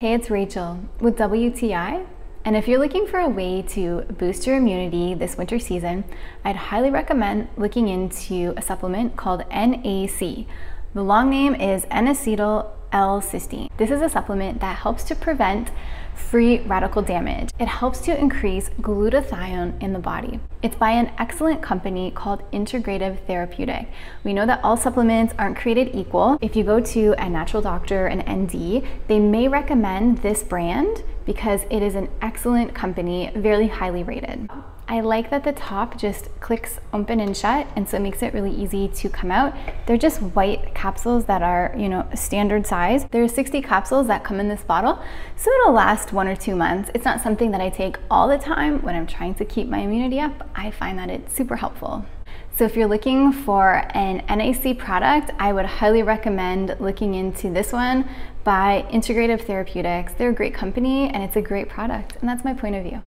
Hey, it's Rachel with WTI, and if you're looking for a way to boost your immunity this winter season, I'd highly recommend looking into a supplement called NAC. The long name is N-Acetyl L-Cysteine. This is a supplement that helps to prevent free radical damage. It helps to increase glutathione in the body. It's by an excellent company called Integrative Therapeutic. We know that all supplements aren't created equal. If you go to a natural doctor, an ND, they may recommend this brand because it is an excellent company, very highly rated. I like that the top just clicks open and shut, and so it makes it really easy to come out. They're just white capsules that are, standard size. There are 60 capsules that come in this bottle, so it'll last 1 or 2 months. It's not something that I take all the time when I'm trying to keep my immunity up. I find that it's super helpful. So if you're looking for an NAC product, I would highly recommend looking into this one by Integrative Therapeutics. They're a great company and it's a great product, and that's my point of view.